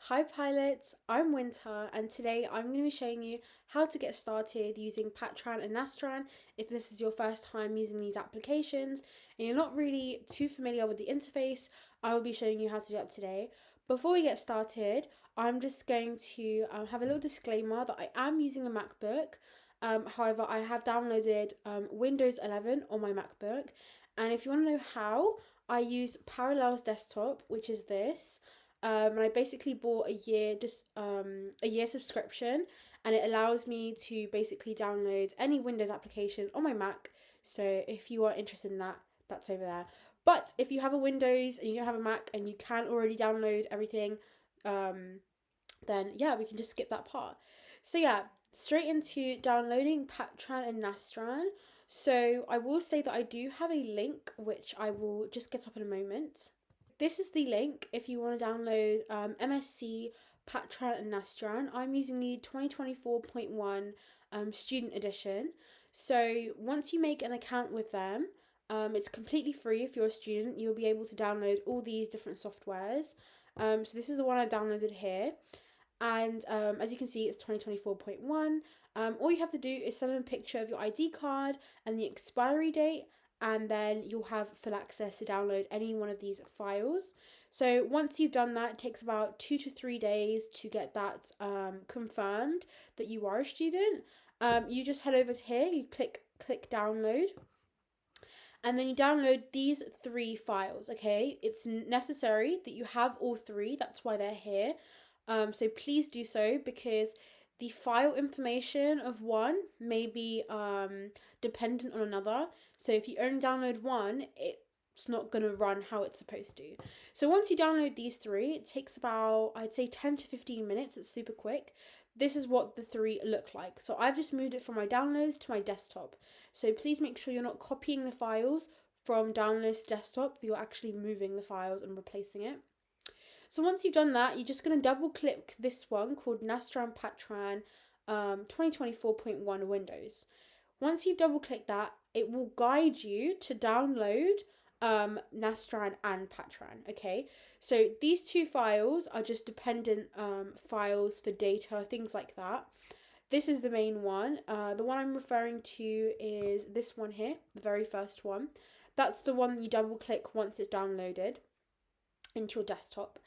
Hi pilots, I'm Winter and today I'm going to be showing you how to get started using Patran and Nastran if this is your first time using these applications and you're not really too familiar with the interface. I will be showing you how to do that today. Before we get started, I'm just going to have a little disclaimer that I am using a MacBook. However, I have downloaded Windows 11 on my MacBook, and if you want to know how, I use Parallels Desktop, which is this. And I basically bought a year subscription, and it allows me to basically download any Windows application on my Mac. So if you are interested in that, that's over there. But if you have a Windows and you don't have a Mac and you can already download everything, then yeah, we can just skip that part. So yeah, straight into downloading Patran and Nastran. So I will say that I do have a link which I will just get up in a moment. This is the link if you want to download MSC Patran and Nastran. I'm using the 2024.1 Student Edition. So once you make an account with them, it's completely free if you're a student. You'll be able to download all these different softwares. So this is the one I downloaded here. And as you can see, it's 2024.1. All you have to do is send them a picture of your ID card and the expiry date, and then you'll have full access to download any one of these files. So once you've done that, it takes about 2 to 3 days to get that confirmed that you are a student. You just head over to here, you click download, and then you download these 3 files. Okay, it's necessary that you have all 3, that's why they're here. So please do so, because the file information of one may be dependent on another. So if you only download one, it's not going to run how it's supposed to. So once you download these 3, it takes about, I'd say, 10 to 15 minutes. It's super quick. This is what the 3 look like. So I've just moved it from my downloads to my desktop. So please make sure you're not copying the files from downloads to desktop. You're actually moving the files and replacing it. So once you've done that, you're just going to double click this one called Nastran Patran 2024.1 Windows. Once you've double clicked that, it will guide you to download Nastran and Patran. Okay, so these 2 files are just dependent files for data, things like that. This is the main one. The one I'm referring to is this one here, the very first one. That's the one you double click once it's downloaded into your desktop.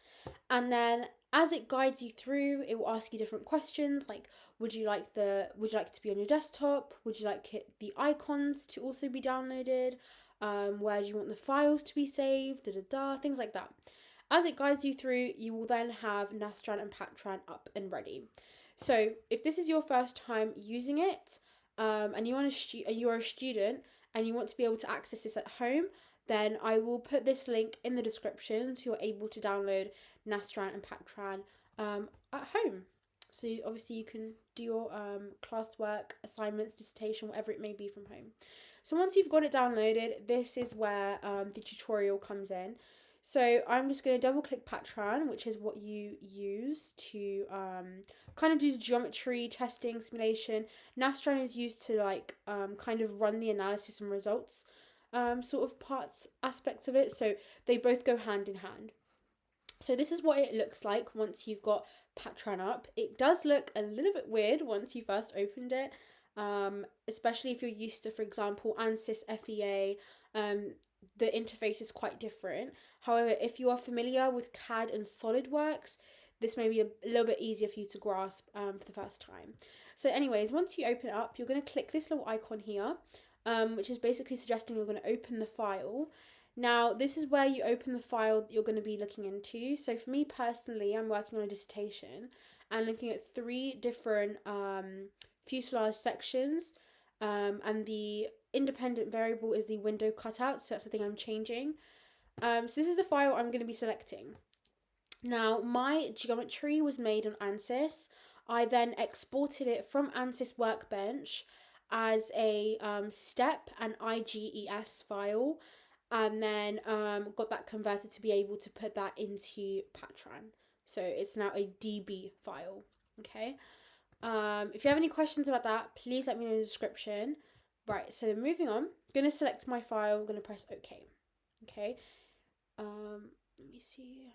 And then as it guides you through, it will ask you different questions like, would you like it to be on your desktop? Would you like the icons to also be downloaded? Where do you want the files to be saved? Things like that. As it guides you through, you will then have Nastran and Patran up and ready. So if this is your first time using it, and you are a student and you want to be able to access this at home, then I will put this link in the description so you're able to download Nastran and Patran at home. So obviously you can do your classwork, assignments, dissertation, whatever it may be from home. So once you've got it downloaded, this is where the tutorial comes in. So I'm just going to double click Patran, which is what you use to kind of do the geometry, testing, simulation. Nastran is used to kind of run the analysis and results sort of aspects of it. So they both go hand in hand. So this is what it looks like once you've got Patran up. It does look a little bit weird once you first opened it, especially if you're used to, for example, ANSYS FEA. The interface is quite different. However, if you are familiar with CAD and SolidWorks, this may be a little bit easier for you to grasp for the first time. So anyways, once you open it up, you're going to click this little icon here, which is basically suggesting you're going to open the file. Now, this is where you open the file that you're going to be looking into. So for me personally, I'm working on a dissertation and looking at 3 different fuselage sections, and the independent variable is the window cutout, so that's the thing I'm changing. So this is the file I'm going to be selecting. Now, my geometry was made on ANSYS. I then exported it from ANSYS Workbench as a STEP and IGES file, and then got that converted to be able to put that into Patran. So it's now a DB file. Okay. If you have any questions about that, please let me know in the description. Right, so moving on, I'm going to select my file, I'm going to press OK. Okay, let me see.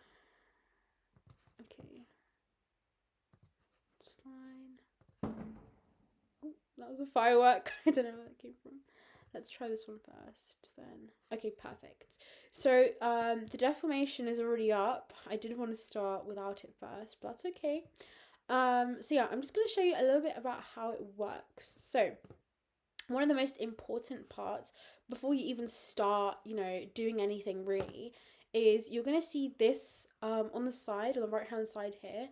Okay, fine. Oh, that was a firework. I don't know where that came from. Let's try this one first then. Okay, perfect. So the deformation is already up. I did want to start without it first, but that's okay. So yeah, I'm just going to show you a little bit about how it works. So one of the most important parts before you even start, doing anything really, is you're going to see this on the side, on the right hand side here.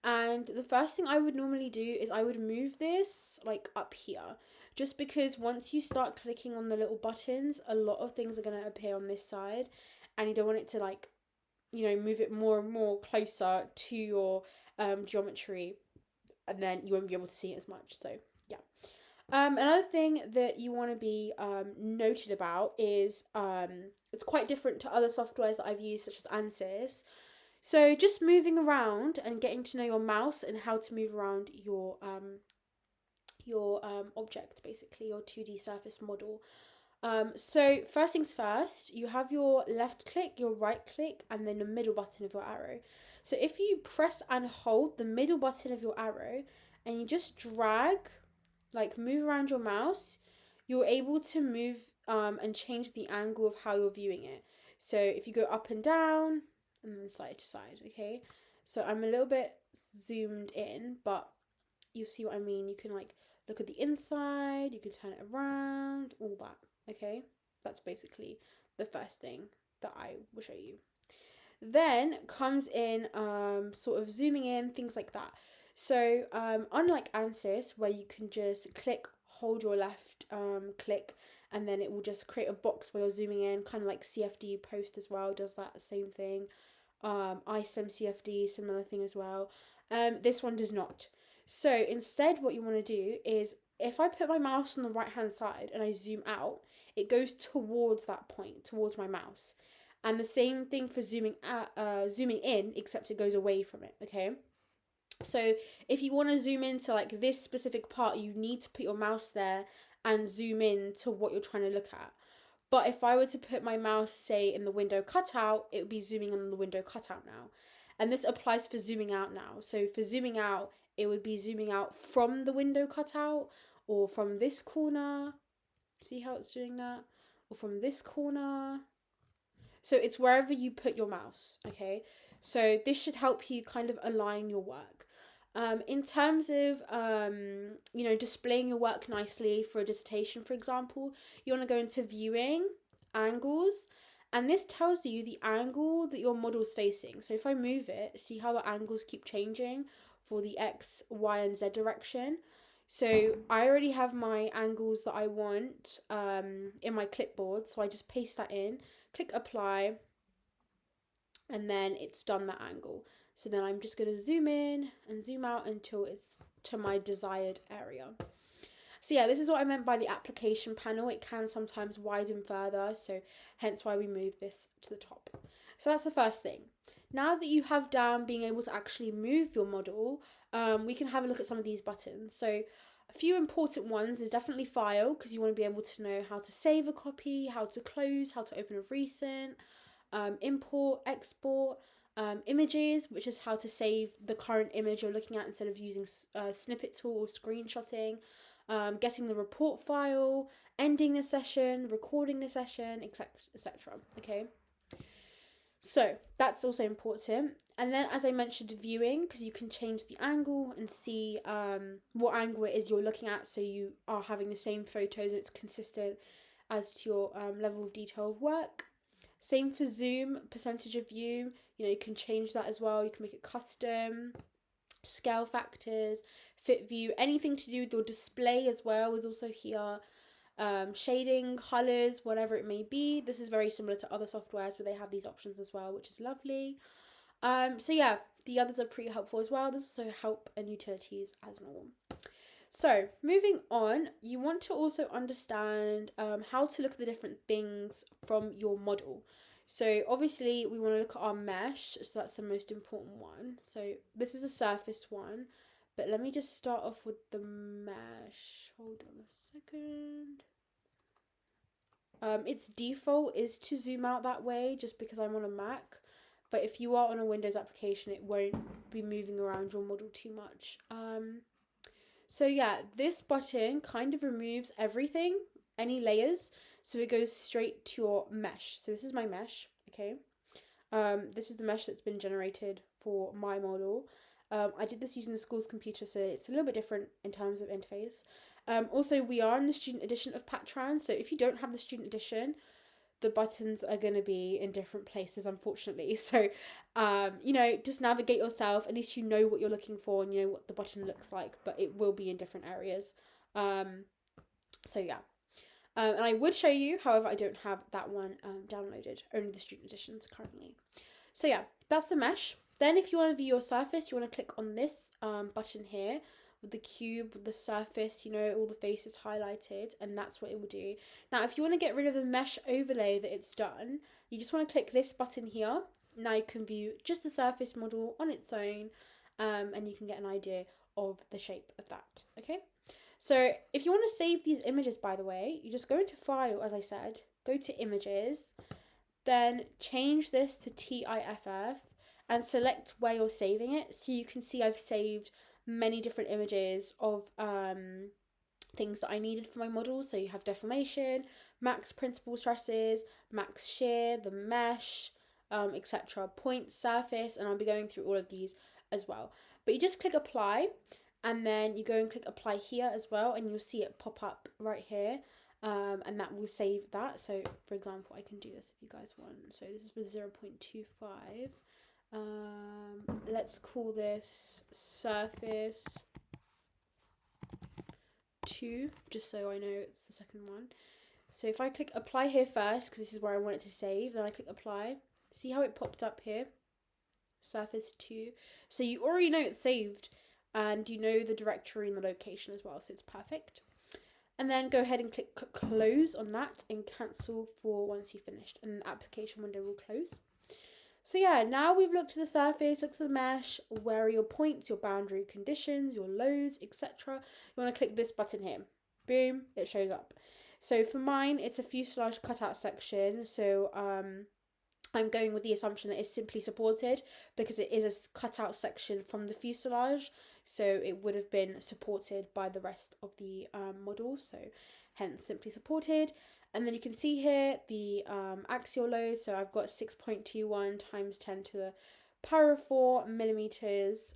And the first thing I would normally do is I would move this like up here, just because once you start clicking on the little buttons, a lot of things are going to appear on this side, and you don't want it to move it more and more closer to your geometry, and then you won't be able to see it as much. So yeah. Another thing that you want to be noted about is it's quite different to other softwares that I've used, such as ANSYS. So just moving around and getting to know your mouse and how to move around your object, basically your 2D surface model. So first things first, you have your left click, your right click, and then the middle button of your arrow. So if you press and hold the middle button of your arrow and you just drag, like move around your mouse, you're able to move and change the angle of how you're viewing it. So if you go up and down and then side to side, okay? So I'm a little bit zoomed in, but you see what I mean. You can like look at the inside, you can turn it around, all that, okay? That's basically the first thing that I will show you. Then comes in sort of zooming in, things like that. So unlike ANSYS, where you can just click, hold your left click, and then it will just create a box where you're zooming in, kind of like CFD Post as well does that, the same thing. ISM CFD, similar thing as well. This one does not. So instead what you want to do is, if I put my mouse on the right hand side and I zoom out, it goes towards that point, towards my mouse. And the same thing for zooming in, except it goes away from it, okay? So if you want to zoom into like this specific part, you need to put your mouse there and zoom in to what you're trying to look at. But if I were to put my mouse, say, in the window cutout, it would be zooming on the window cutout now. And this applies for zooming out now. So for zooming out, it would be zooming out from the window cutout, or from this corner. See how it's doing that? Or from this corner. So it's wherever you put your mouse, okay? So this should help you kind of align your work. In terms of, displaying your work nicely for a dissertation, for example, you want to go into viewing, angles, and this tells you the angle that your model's facing. So if I move it, see how the angles keep changing for the X, Y, and Z direction. So I already have my angles that I want in my clipboard. So I just paste that in, click apply, and then it's done that angle. So then I'm just going to zoom in and zoom out until it's to my desired area. So yeah, this is what I meant by the application panel. It can sometimes widen further, so hence why we move this to the top. So that's the first thing. Now that you have down being able to actually move your model, we can have a look at some of these buttons. So a few important ones is definitely file, because you want to be able to know how to save a copy, how to close, how to open a recent, import, export, images, which is how to save the current image you're looking at instead of using snippet tool or screenshotting, getting the report file, ending the session, recording the session, etc., etc. Okay, so that's also important. And then, as I mentioned, viewing, because you can change the angle and see what angle it is you're looking at, so you are having the same photos and it's consistent as to your level of detail of work. Same for zoom, percentage of view, you can change that as well. You can make it custom, scale factors, fit view, anything to do with your display as well is also here. Shading, colors, whatever it may be. This is very similar to other softwares where they have these options as well, which is lovely. So yeah, the others are pretty helpful as well. There's also help and utilities as normal. So moving on, you want to also understand how to look at the different things from your model. So obviously we want to look at our mesh, so that's the most important one. So this is a surface one, but let me just start off with the mesh. Hold on a second. Its default is to zoom out that way just because I'm on a Mac, but if you are on a Windows application, it won't be moving around your model too much. So yeah, this button kind of removes everything, any layers, so it goes straight to your mesh. So this is my mesh, okay? This is the mesh that's been generated for my model. I did this using the school's computer, so it's a little bit different in terms of interface. Also, we are in the student edition of Patran, so if you don't have the student edition, the buttons are going to be in different places, unfortunately. So, you know, just navigate yourself. At least you know what you're looking for and you know what the button looks like, but it will be in different areas. So yeah. And I would show you, however, I don't have that one downloaded, only the student editions currently. So yeah, that's the mesh. Then if you want to view your surface, you want to click on this button here with the cube, with the surface, you know, all the faces highlighted, and that's what it will do. Now, if you want to get rid of the mesh overlay that it's done, you just want to click this button here. Now you can view just the surface model on its own, and you can get an idea of the shape of that, okay? So if you want to save these images, by the way, you just go into File, as I said, go to Images, then change this to TIFF, and select where you're saving it. So you can see I've saved many different images of things that I needed for my model. So you have deformation, max principal stresses, max shear, the mesh, etc. Point, surface, and I'll be going through all of these as well. But you just click apply, and then you go and click apply here as well, and you'll see it pop up right here. And that will save that. So for example, I can do this if you guys want. So this is for 0.25. Let's call this surface 2, just so I know it's the second one. So if I click apply here first, because this is where I want it to save, then I click apply. See how it popped up here? Surface 2. So you already know it's saved, and you know the directory and the location as well, so it's perfect. And then go ahead and click close on that and cancel for once you've finished, and the application window will close. So yeah, now we've looked at the surface, looked at the mesh, where are your points, your boundary conditions, your loads, etc. You want to click this button here. Boom, it shows up. So for mine, it's a fuselage cutout section. So I'm going with the assumption that it's simply supported because it is a cutout section from the fuselage. So it would have been supported by the rest of the model. So hence simply supported. And then you can see here the axial load. So I've got 6.21 times 10 to the power of 4 millimeters.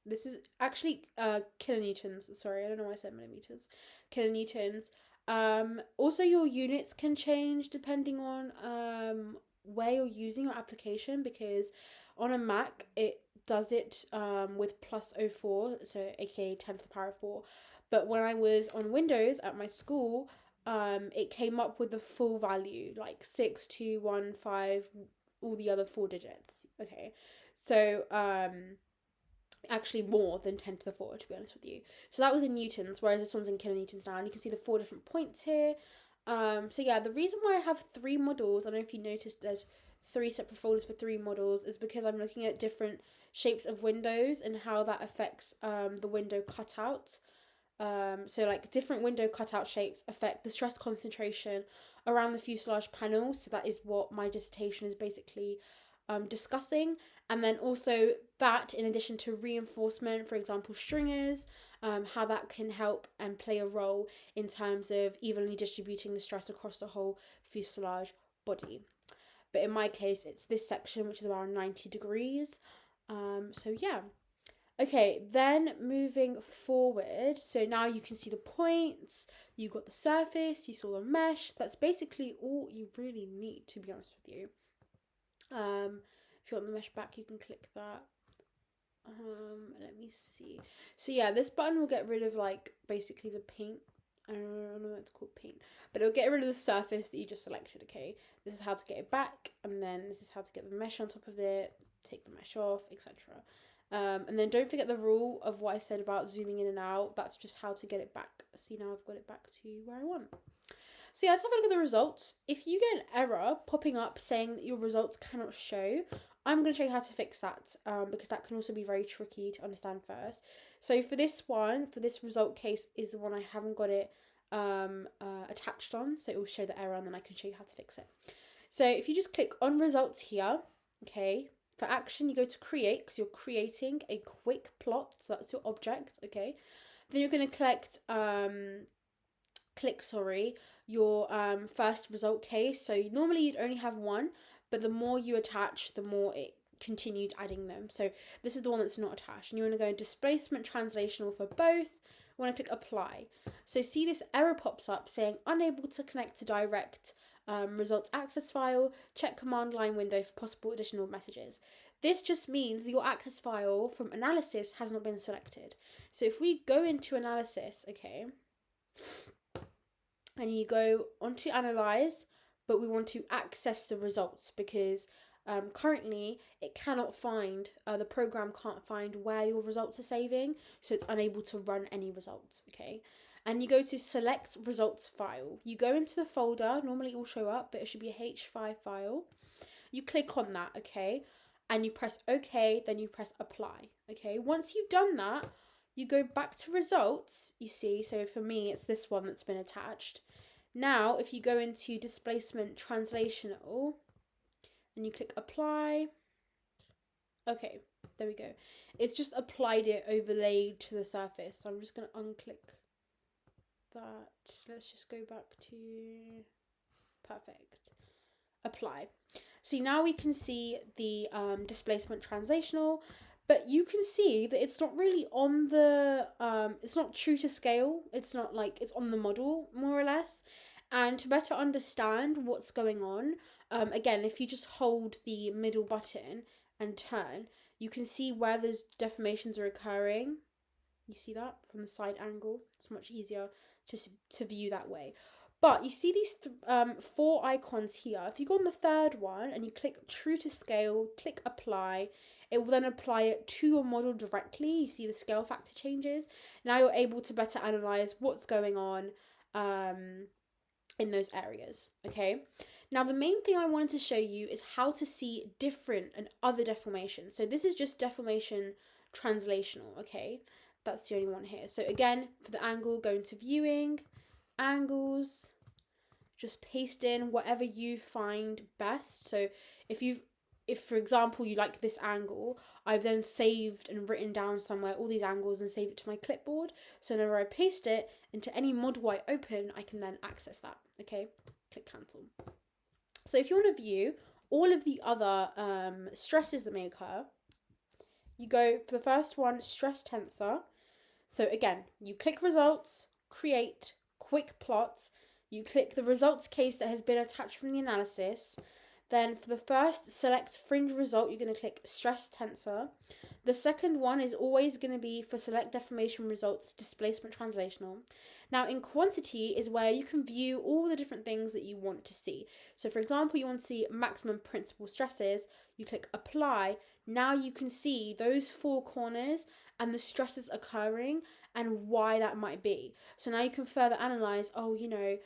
This is actually kilonewtons. Sorry, I don't know why I said millimeters. Kilonewtons. Also, your units can change depending on where you're using your application, because on a Mac it does it with plus 04, so aka 10 to the power of 4. But when I was on Windows at my school, it came up with the full value, like 6, 2, 1, 5, all the other 4 digits. Okay, so actually more than 10 to the 4, to be honest with you. So that was in newtons, whereas this one's in kilonewtons now, and you can see the 4 different points here. So yeah, the reason why I have 3 models, I don't know if you noticed there's 3 separate folders for 3 models, is because I'm looking at different shapes of windows and how that affects the window cutout. So like different window cutout shapes affect the stress concentration around the fuselage panel. So that is what my dissertation is basically discussing. And then also that, in addition to reinforcement, for example, stringers, how that can help and play a role in terms of evenly distributing the stress across the whole fuselage body. But in my case, it's this section, which is around 90 degrees. So yeah. Okay, then moving forward, so now you can see the points, you got the surface, you saw the mesh. That's basically all you really need, to be honest with you. If you want the mesh back, you can click that. Let me see. So yeah, this button will get rid of like basically the paint. I don't know what it's called, paint, but it'll get rid of the surface that you just selected. Okay, this is how to get it back, and then this is how to get the mesh on top of it, take the mesh off, etc. And then don't forget the rule of what I said about zooming in and out. That's just how to get it back. See, now I've got it back to where I want. So yeah, let's have a look at the results. If you get an error popping up saying that your results cannot show, I'm going to show you how to fix that, because that can also be very tricky to understand first. So for this one, for this result case is the one I haven't got it attached on, so it will show the error and then I can show you how to fix it. So if you just click on results here, okay? For action, you go to create because you're creating a quick plot, so that's your object, okay? Then you're going to click your first result case. So normally you'd only have one, but the more you attach, the more it continued adding them. So this is the one that's not attached, and you want to go displacement translational for both. You want to click apply. So see this error pops up saying unable to connect to direct results access file. Check command line window for possible additional messages. This just means your access file from analysis has not been selected. So if we go into analysis, okay, and you go onto analyze, but we want to access the results because currently it cannot find, the program can't find where your results are saving, so it's unable to run any results, okay? And you go to select results file. You go into the folder, normally it will show up, but it should be a H5 file. You click on that, okay? And you press OK, then you press apply, okay? Once you've done that, you go back to results, you see, so for me, it's this one that's been attached. Now, if you go into displacement translational and you click apply, okay, there we go. It's just applied it overlaid to the surface. So I'm just going to unclick that. Let's just go back to perfect. Apply. See, now we can see the displacement translational, but you can see that it's not really on the, it's not true to scale. It's not like, it's on the model, more or less. And to better understand what's going on, again, if you just hold the middle button and turn, you can see where those deformations are occurring. You see that from the side angle? It's much easier just to view that way. But you see these 4 icons here. If you go on the third one and you click true to scale, click apply, it will then apply it to your model directly. You see the scale factor changes. Now you're able to better analyze what's going on in those areas, okay? Now the main thing I wanted to show you is how to see different and other deformations. So this is just deformation translational, okay? That's the only one here. So again, for the angle, go into viewing, angles, just paste in whatever you find best. So if for example you like this angle, I've then saved and written down somewhere all these angles and saved it to my clipboard, so whenever I paste it into any model I open, I can then access that. Okay, click cancel. So if you want to view all of the other stresses that may occur, you go for the first one, stress tensor. So again, you click results, create quick plots, you click the results case that has been attached from the analysis. Then for the first select fringe result, you're going to click stress tensor. The second one is always going to be for select deformation results, displacement translational. Now in quantity is where you can view all the different things that you want to see. So for example, you want to see maximum principal stresses, you click apply. Now you can see those 4 corners and the stresses occurring and why that might be. So now you can further analyze, oh, you know,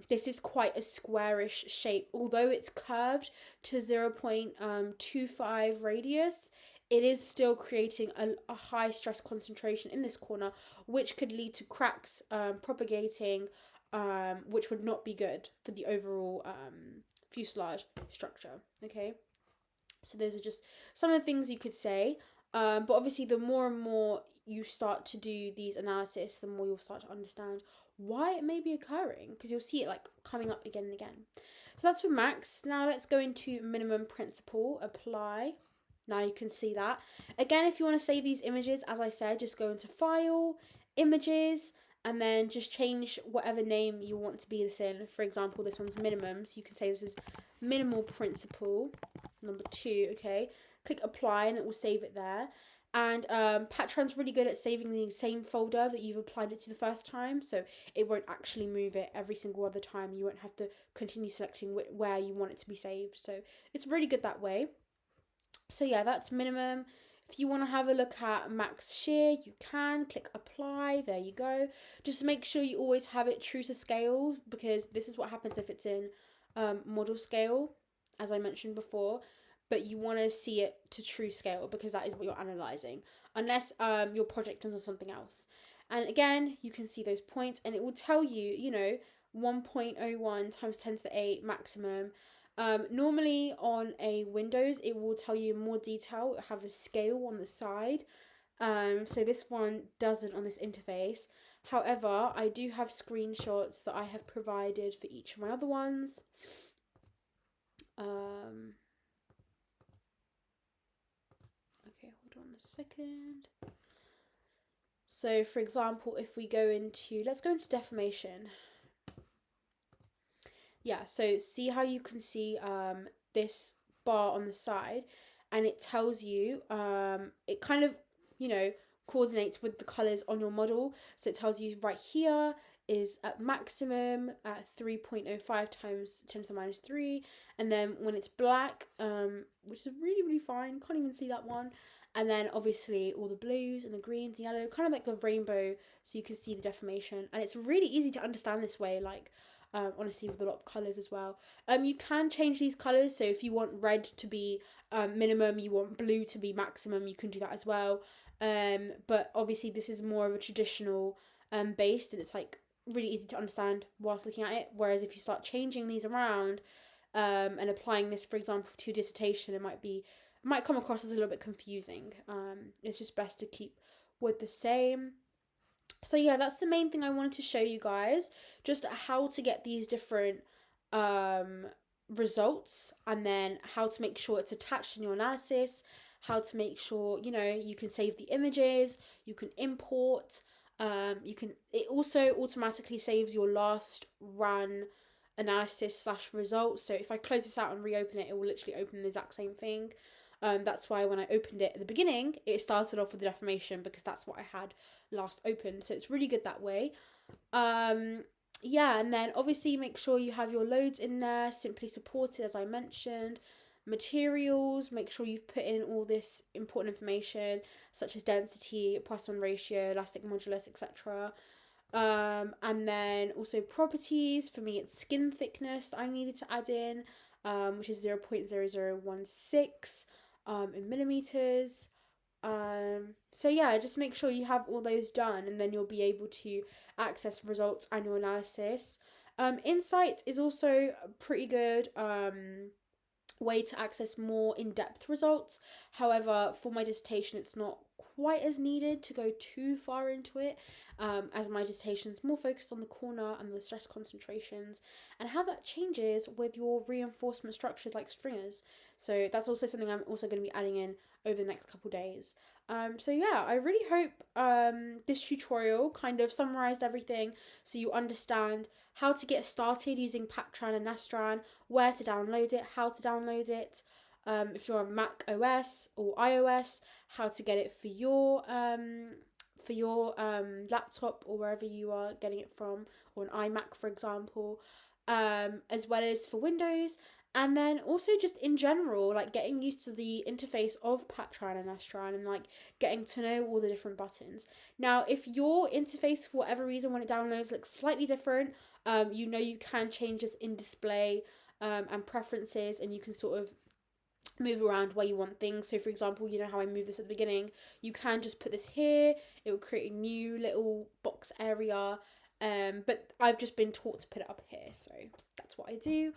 this is quite a squarish shape. Although it's curved to 0.25 radius, it is still creating a high stress concentration in this corner, which could lead to cracks propagating, which would not be good for the overall fuselage structure, okay? So those are just some of the things you could say. But obviously the more and more you start to do these analysis, the more you'll start to understand why it may be occurring, because you'll see it like coming up again and again. So that's for max. Now let's go into minimum principal, apply. Now you can see that. Again, if you want to save these images, as I said, just go into file, images, and then just change whatever name you want to be this in. For example, this one's minimum, so you can say this is minimal principal, number 2, okay? Click apply and it will save it there. And Patran's really good at saving the same folder that you've applied it to the first time, so it won't actually move it every single other time. You won't have to continue selecting where you want it to be saved, so it's really good that way. So yeah, that's minimum. If you want to have a look at max shear, you can click apply. There you go. Just make sure you always have it true to scale, because this is what happens if it's in model scale, as I mentioned before. But you want to see it to true scale because that is what you're analysing, unless your project does something else. And again, you can see those points and it will tell you, you know, 1.01 times 10 to the 8 maximum. Normally on a Windows, it will tell you in more detail. It have a scale on the side. So this one doesn't on this interface. However, I do have screenshots that I have provided for each of my other ones. Okay, hold on a second. So for example, if we go into, let's go into deformation. Yeah, so see how you can see this bar on the side, and it tells you, it kind of, you know, coordinates with the colors on your model. So it tells you right here is at maximum at 3.05 times 10 to the minus 3, and then when it's black, which is really really fine, can't even see that one, and then obviously all the blues and the greens and yellow, kind of like the rainbow, so you can see the deformation, and it's really easy to understand this way, like honestly, with a lot of colours as well. You can change these colours, so if you want red to be minimum, you want blue to be maximum, you can do that as well. But obviously this is more of a traditional based, and it's like really easy to understand whilst looking at it. Whereas if you start changing these around and applying this, for example, to your dissertation, it might come across as a little bit confusing. It's just best to keep with the same. So yeah, that's the main thing I wanted to show you guys, just how to get these different results, and then how to make sure it's attached in your analysis, how to make sure, you know, you can save the images, you can import, it also automatically saves your last run analysis / results. So if I close this out and reopen it, it will literally open the exact same thing. That's why when I opened it at the beginning, it started off with the deformation, because that's what I had last opened. So it's really good that way. Yeah, and then obviously make sure you have your loads in there, simply supported as I mentioned. Materials, make sure you've put in all this important information such as density, Poisson ratio, elastic modulus, etc. And then also properties. For me, it's skin thickness I needed to add in, which is 0.0016 in millimeters. So yeah, just make sure you have all those done, and then you'll be able to access results and your analysis. Insight is also pretty good way to access more in-depth results. However, for my dissertation, it's not quite as needed to go too far into it, as my dissertation is more focused on the corner and the stress concentrations and how that changes with your reinforcement structures like stringers. So that's also something I'm also going to be adding in over the next couple days. So yeah, I really hope this tutorial kind of summarized everything, so you understand how to get started using Patran and Nastran, where to download it, how to download it, if you're on Mac OS or iOS, how to get it for your laptop or wherever you are getting it from, or an iMac for example, as well as for Windows. And then also just in general, like getting used to the interface of Patran and Nastran, and like getting to know all the different buttons. Now, if your interface for whatever reason when it downloads looks slightly different, you know you can change this in display and preferences, and you can sort of move around where you want things. So for example, you know how I moved this at the beginning, you can just put this here, it will create a new little box area, but I've just been taught to put it up here, so that's what I do.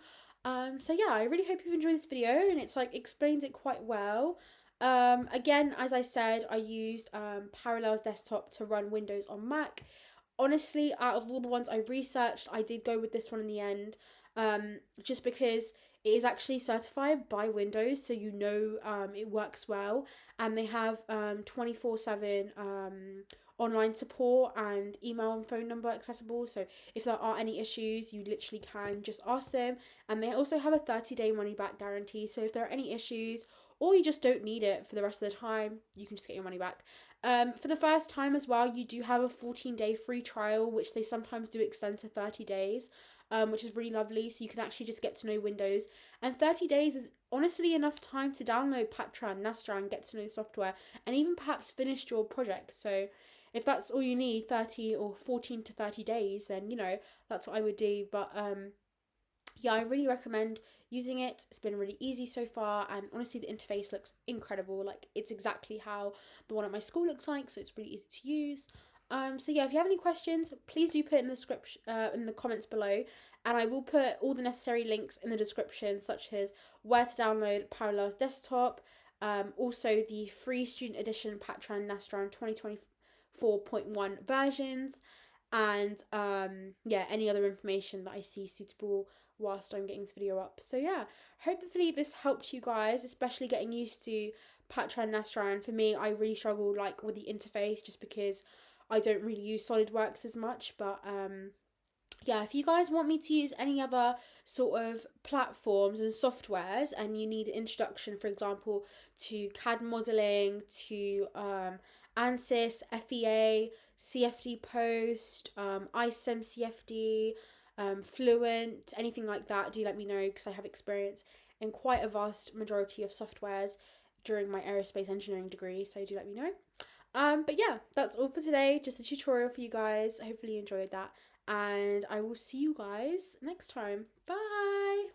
So yeah, I really hope you've enjoyed this video, and it's like explains it quite well. Again, as I said, I used Parallels Desktop to run Windows on Mac. Honestly, out of all the ones I researched, I did go with this one in the end, just because it is actually certified by Windows, so you know it works well, and they have 24/7 online support and email and phone number accessible, so if there are any issues, you literally can just ask them. And they also have a 30-day money back guarantee, so if there are any issues or you just don't need it for the rest of the time, you can just get your money back. For the first time as well, you do have a 14-day free trial, which they sometimes do extend to 30 days, which is really lovely, so you can actually just get to know Windows. And 30 days is honestly enough time to download Patran, Nastran, get to know the software, and even perhaps finish your project. So if that's all you need, 30 or 14 to 30 days, then, you know, that's what I would do. But yeah, I really recommend using it. It's been really easy so far, and honestly the interface looks incredible. Like, it's exactly how the one at my school looks like, so it's really easy to use. So yeah, if you have any questions, please do put in the description, in the comments below, and I will put all the necessary links in the description, such as where to download Parallels Desktop, also the free Student Edition Patran and Nastran 2024.1 versions, and yeah, any other information that I see suitable whilst I'm getting this video up. So yeah, hopefully this helped you guys, especially getting used to Patran and Nastran. For me, I really struggled like with the interface just because I don't really use SolidWorks as much, but yeah, if you guys want me to use any other sort of platforms and softwares and you need an introduction, for example, to CAD modeling, to ANSYS, FEA, CFD Post, ISEM CFD, Fluent, anything like that, do let me know because I have experience in quite a vast majority of softwares during my aerospace engineering degree, so do let me know. But yeah, that's all for today. Just a tutorial for you guys. Hopefully you enjoyed that. And I will see you guys next time. Bye!